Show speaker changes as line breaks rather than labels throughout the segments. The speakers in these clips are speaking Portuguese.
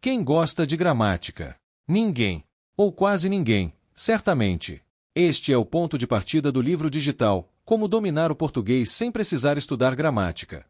Quem gosta de gramática? Ninguém. Ou quase ninguém, certamente. Este é o ponto de partida do livro digital, Como Dominar o Português Sem Precisar Estudar Gramática.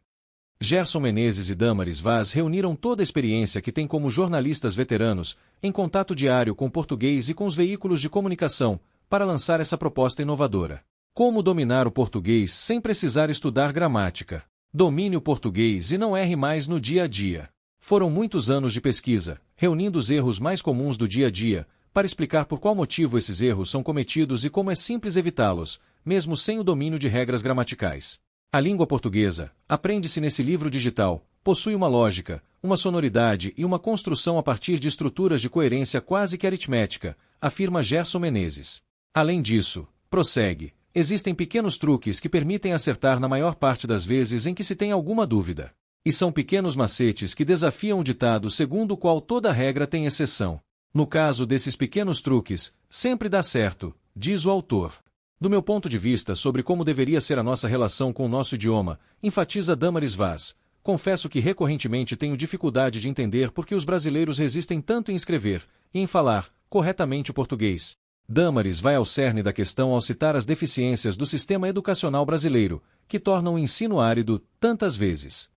Gerson Menezes e Damaris Vaz reuniram toda a experiência que têm como jornalistas veteranos, em contato diário com o português e com os veículos de comunicação, para lançar essa proposta inovadora. Como dominar o português sem precisar estudar gramática? Domine o português e não erre mais no dia a dia. Foram muitos anos de pesquisa, reunindo os erros mais comuns do dia a dia, para explicar por qual motivo esses erros são cometidos e como é simples evitá-los, mesmo sem o domínio de regras gramaticais. A língua portuguesa, aprende-se nesse livro digital, possui uma lógica, uma sonoridade e uma construção a partir de estruturas de coerência quase que aritmética, afirma Gerson Menezes. Além disso, prossegue, existem pequenos truques que permitem acertar na maior parte das vezes em que se tem alguma dúvida. E são pequenos macetes que desafiam o ditado segundo o qual toda regra tem exceção. No caso desses pequenos truques, sempre dá certo, diz o autor. Do meu ponto de vista sobre como deveria ser a nossa relação com o nosso idioma, enfatiza Damaris Vaz, confesso que recorrentemente tenho dificuldade de entender por que os brasileiros resistem tanto em escrever e em falar corretamente o português. Damaris vai ao cerne da questão ao citar as deficiências do sistema educacional brasileiro, que tornam o ensino árido tantas vezes.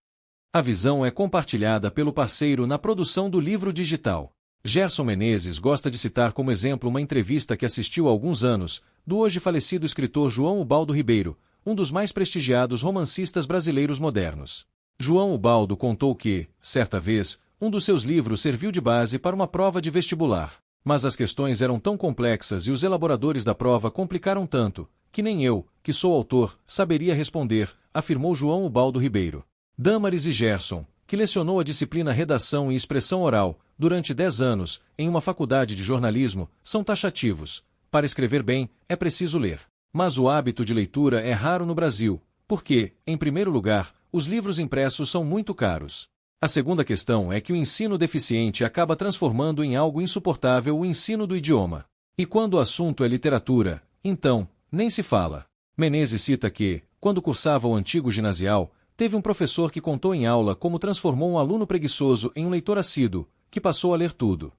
A visão é compartilhada pelo parceiro na produção do livro digital. Gerson Menezes gosta de citar como exemplo uma entrevista que assistiu há alguns anos, do hoje falecido escritor João Ubaldo Ribeiro, um dos mais prestigiados romancistas brasileiros modernos. João Ubaldo contou que, certa vez, um dos seus livros serviu de base para uma prova de vestibular, mas as questões eram tão complexas e os elaboradores da prova complicaram tanto, que nem eu, que sou autor, saberia responder, afirmou João Ubaldo Ribeiro. Damaris e Gerson, que lecionou a disciplina Redação e Expressão Oral, durante 10 anos, em uma faculdade de jornalismo, são taxativos. Para escrever bem, é preciso ler. Mas o hábito de leitura é raro no Brasil, porque, em primeiro lugar, os livros impressos são muito caros. A segunda questão é que o ensino deficiente acaba transformando em algo insuportável o ensino do idioma. E quando o assunto é literatura, então, nem se fala. Menezes cita que, quando cursava o antigo ginasial, teve um professor que contou em aula como transformou um aluno preguiçoso em um leitor assíduo, que passou a ler tudo.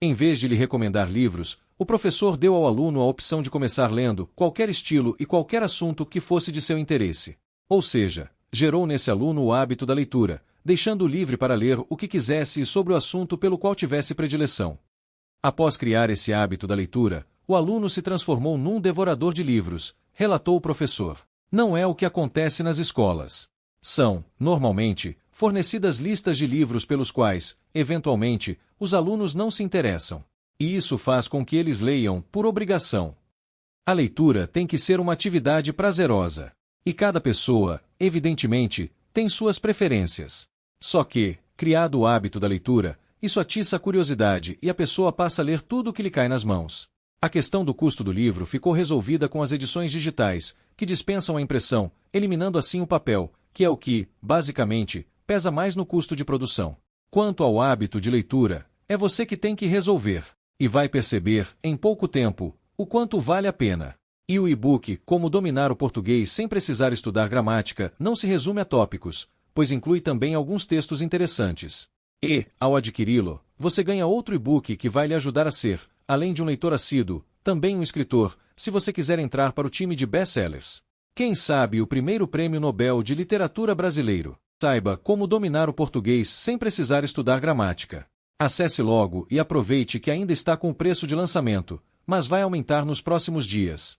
Em vez de lhe recomendar livros, o professor deu ao aluno a opção de começar lendo qualquer estilo e qualquer assunto que fosse de seu interesse. Ou seja, gerou nesse aluno o hábito da leitura, deixando-o livre para ler o que quisesse e sobre o assunto pelo qual tivesse predileção. Após criar esse hábito da leitura, o aluno se transformou num devorador de livros, relatou o professor. Não é o que acontece nas escolas. São, normalmente, fornecidas listas de livros pelos quais, eventualmente, os alunos não se interessam. E isso faz com que eles leiam por obrigação. A leitura tem que ser uma atividade prazerosa. E cada pessoa, evidentemente, tem suas preferências. Só que, criado o hábito da leitura, isso atiça a curiosidade e a pessoa passa a ler tudo o que lhe cai nas mãos. A questão do custo do livro ficou resolvida com as edições digitais, que dispensam a impressão, eliminando assim o papel, que é o que, basicamente, pesa mais no custo de produção. Quanto ao hábito de leitura, é você que tem que resolver. E vai perceber, em pouco tempo, o quanto vale a pena. E o e-book Como Dominar o Português Sem Precisar Estudar Gramática não se resume a tópicos, pois inclui também alguns textos interessantes. E, ao adquiri-lo, você ganha outro e-book que vai lhe ajudar a ser, além de um leitor assíduo, também um escritor, se você quiser entrar para o time de best-sellers. Quem sabe o primeiro Prêmio Nobel de Literatura brasileiro. Saiba como dominar o português sem precisar estudar gramática. Acesse logo e aproveite que ainda está com o preço de lançamento, mas vai aumentar nos próximos dias.